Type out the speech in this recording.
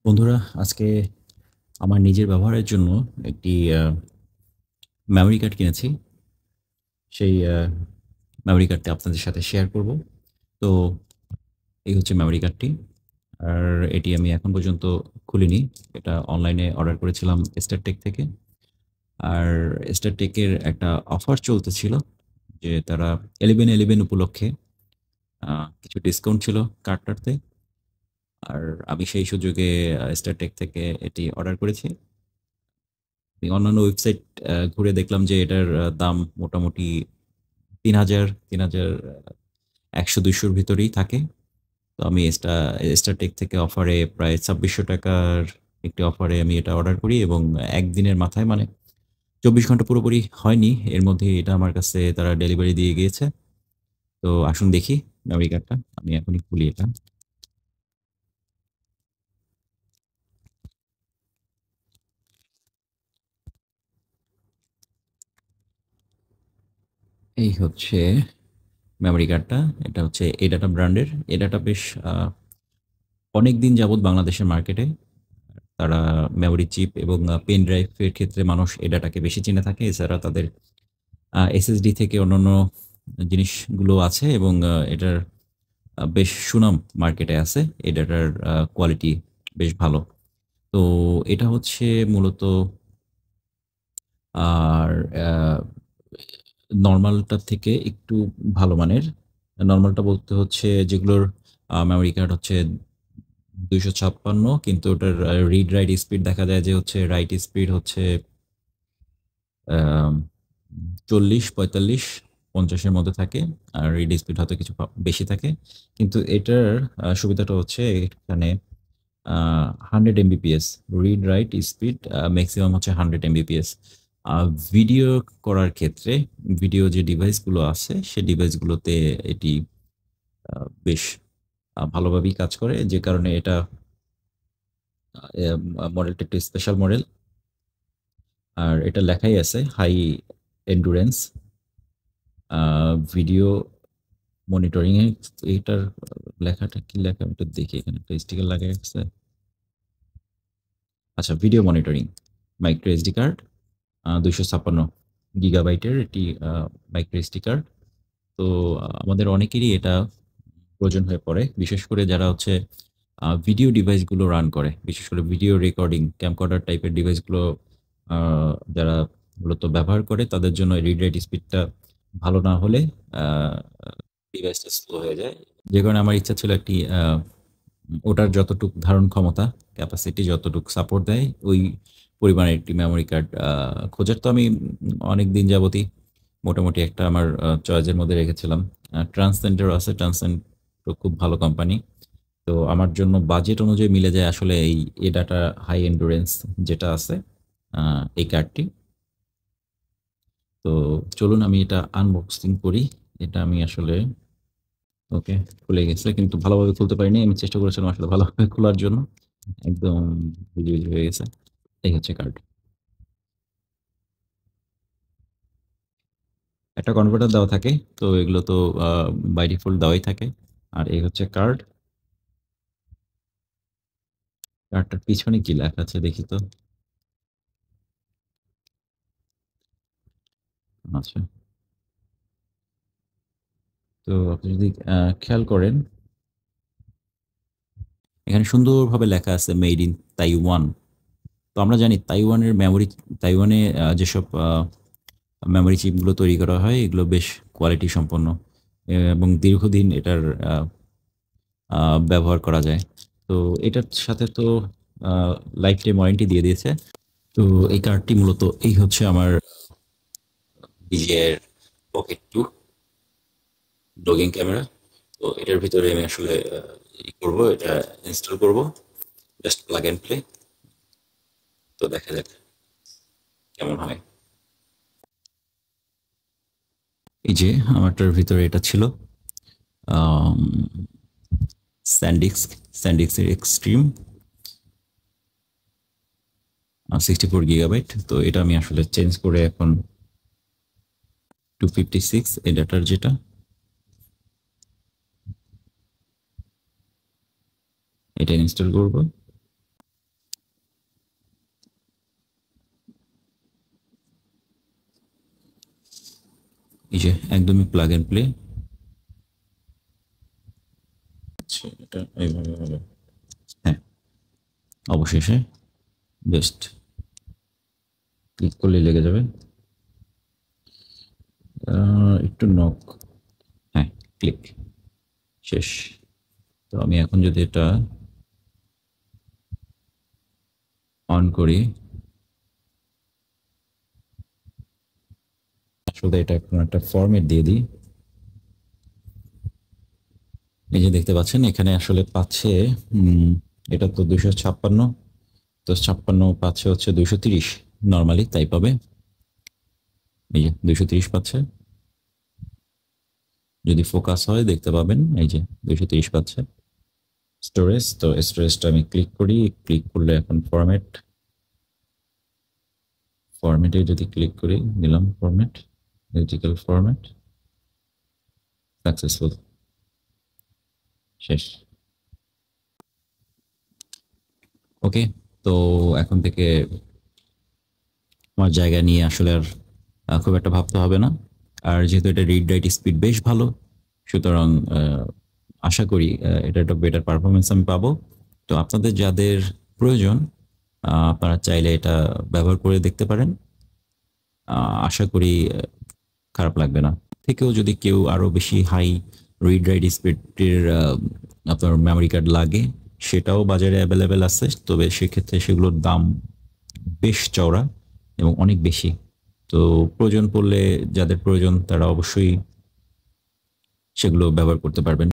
বন্ধুরা, আজকে আমার নিজের ব্যবহারের জন্য একটি মেমোরি কার্ড কিনেছি। সেই মেমোরি কার্ডটি আপনাদের সাথে শেয়ার করব। তো এই হচ্ছে মেমোরি কার্ডটি। আর এটি আমি এখন পর্যন্ত খুলিনি। এটা অনলাইনে অর্ডার করেছিলাম স্টারটেক থেকে। আর স্টারটেকের একটা অফার চলতেছিল যে তারা 11/11 উপলক্ষে আ কিছু ডিসকাউন্ট ছিল কার্ডটাতে। আর আমি সেই সুযোগে স্টারটেক থেকে এটি অর্ডার করেছি। আমি অন্যান্য ওয়েবসাইট ঘুরে দেখলাম যে এটার দাম মোটামুটি ৩,০০০, ৩,১০০, ২০০ র ভিতরেই থাকে। তো আমি স্টারটেক থেকে অফারে প্রায় ৳২৬০০ একটি অফারে আমি এটা অর্ডার করি এবং একদিনের মাথায় মানে ২৪ ঘন্টা পুরোপুরি হয়নি। এর মধ্যেই এটা আমার কাছে তারা ডেলিভারি দিয়ে গিয়েছে। তো আসুন দেখি মেমোরি কার্ডটা। আমি এখনই খুলি এটা। এই হচ্ছে মেমোরি কার্ডটা। এটা হচ্ছে এডাটা ব্র্যান্ডের। এডাটা বেশ আ অনেকদিন যাবৎ বাংলাদেশের মার্কেটে। তারা মেমোরি চিপ এবং পেন ড্রাইভের ক্ষেত্রে মানুষ এডাটাকে বেশি চিনে থাকে। এছাড়া তাদের এসএসডি থেকে অন্যান্য জিনিসগুলো আছে এবং এটার বেশ সুনাম মার্কেটে আছে। এডাটার কোয়ালিটি বেশ ভালো। তো এটা হচ্ছে মূলত আর আ নরমালটার থেকে একটু ভালো মানের। নরমালটা বলতে হচ্ছে যেগুলোর মেমোরি কার্ড হচ্ছে ২৫৬ কিন্তু ওটার রিড রাইট স্পিড দেখা যায় যে হচ্ছে রাইট স্পিড হচ্ছে আম ৪০, ৪৫, ৫০ এর মধ্যে থাকে। আর রিড স্পিড হয়তো কিছু বেশি থাকে। কিন্তু এটার সুবিধাটা হচ্ছে এখানে আ 100 Mbps read write speed maximum হচ্ছে 100 এমবিপিএস। আ ভিডিও করার ক্ষেত্রে ভিডিও যে ডিভাইসগুলো আছে সে ডিভাইসগুলোতে এটি আ বেশ ভালোভাবেই কাজ করে। যে কারণে এটা আ এম মডেলটা একটু স্পেশাল মডেল। আর এটা লেখাই আছে হাই এন্ডুরেন্স আ ভিডিও মনিটরিং এ এইটার লেখাটা কি লেখা আমি একটু দেখি এখানে একটা স্টিকার লাগাই রাখছে। আচ্ছা video monitoring micro SD card ২৫৬ গিগাবাইটের এটি মাইক্রো এসডি কার্ড। তো আমাদের অনেকেরই এটা প্রয়োজন হয়ে পড়ে। বিশেষ করে যারা হচ্ছে ভিডিও ডিভাইসগুলো রান করে। বিশেষ করে ভিডিও রেকর্ডিং, ক্যামকর্ডার টাইপের ডিভাইসগুলো আ যারা মূলত ব্যবহার করে তাদের জন্য রিড রাইট স্পিডটা ভালো না হলে আ ডিভাইসটা স্লো হয়ে যায়। যে কারণে আমার ইচ্ছা ছিল একটি ওটার যতটুক ধারণ ক্ষমতা, ক্যাপাসিটি যতটুক সাপোর্ট দেয়, ওই পরিমাণের একটি মেমোরি কার্ড খোঁজার তো আমি অনেকদিন যাবতই মোটামুটি একটা আমার চয়েসের মধ্যে রেখেছিলাম। ট্রান্সেন্ডেরও আছে। ট্রান্সেন্ড তো খুব ভালো কোম্পানি। তো আমার জন্য বাজেট অনুযায়ী মিলে যায় আসলে এই এডাটা হাই এন্ডুরেন্স যেটা আছে আ এই কার্ডটি। তো চলুন আমি এটা আনবক্সিং করি। এটা আমি আসলে ওকে খুলে গেছে কিন্তু ভালোভাবে খুলতে পারিনি। আমি চেষ্টা করেছিলাম আসলে ভালোভাবে খোলার জন্য। একদম ভিজি হয়ে গেছে। এই হচ্ছে কার্ড। একটা কনভার্টার দেওয়া থাকে। তো এগুলো তো আ বাই ডিফল্ট দেওয়াই থাকে। আর এই হচ্ছে কার্ড। কার্ডটার পিছনে কি লেখা আছে দেখি তো। আচ্ছা। তো আপনি যদি খেয়াল করেন এখানে সুন্দরভাবে লেখা আছে মেড ইন তাইওয়ান। তো আমরা জানি তাইওয়ানে যেসব মেমোরি চিপগুলো তৈরি করা হয় এগুলো বেশ কোয়ালিটি সম্পন্ন এবং দীর্ঘদিন এটার আ আ ব্যবহার করা যায়। তো এটার সাথে তো আ লাইফ টাইম ওয়ারেন্টি দিয়ে দিয়েছে। তো এই কার্ডটি মূলত এই হচ্ছে আমার DJI এর পকেট 2 ব্লগিং ক্যামেরা। তো এটার ভিতরে আমি আসলে করব এটা ইনস্টল করব। Just plug and play. তো দেখা যাক কেমন হয়। এই যে আমারটার ভিতরে এটা ছিল। আম স্যান্ডিস্ক এর এক্সট্রিম 64 গিগাবাইট। তো এটা আমি আসলে চেঞ্জ করে এখন 256 এই ডাটার যেটা এটা ইনস্টল করব। এই যে একদমই প্লাগ এন্ড প্লে। আচ্ছা, এটা এইভাবে হবে। হ্যাঁ, অবশেষে জাস্ট ক্লিক করলেই লেগে যাবে। একটু নক। হ্যাঁ, ক্লিক। শেষ। তো আমি এখন যদি এটা অন করি, আসলে এটা এখন একটা ফরম্যাট দিয়ে দিই। এই যে দেখতে পাচ্ছেন এখানে আসলে পাচ্ছে এটা তো 256, তো 56 পাচ্ছে হচ্ছে 230, নর্মালি তাই পাবে। এই যে 230 পাচ্ছে, যদি ফোকাস হয় দেখতে পাবেন এই যে 230 পাচ্ছে। স্টোরেজ, তো স্টোরেজটা আমি ক্লিক করি, ক্লিক করলে এখন ফরম্যাটে যদি ক্লিক করি, দিলাম ফরম্যাট, ভার্টিক্যাল ফরম্যাট, সাকসেসফুল, শেষ। ওকে, তো এখন থেকে আমার জায়গা নিয়ে আসলে আর খুব একটা ভাবতে হবে না। আর যেহেতু এটা রিড রাইট স্পিড বেশ ভালো, সুতরাং আশা করি এটা একটা বেটার পারফরমেন্স আমি পাবো। তো আপনাদের যাদের প্রয়োজন আপনারা চাইলে এটা ব্যবহার করে দেখতে পারেন। আশা করি খারাপ লাগবে না। থেকেও যদি কেউ আরো বেশি হাই রিড রাইট স্পিডের আপনার মেমোরি কার্ড লাগে, সেটাও বাজারে অ্যাভেলেবেল আছে, তবে সেক্ষেত্রে সেগুলোর দাম বেশ চওড়া এবং অনেক বেশি। তো প্রয়োজন পড়লে যাদের প্রয়োজন তারা অবশ্যই সেগুলো ব্যবহার করতে পারবেন।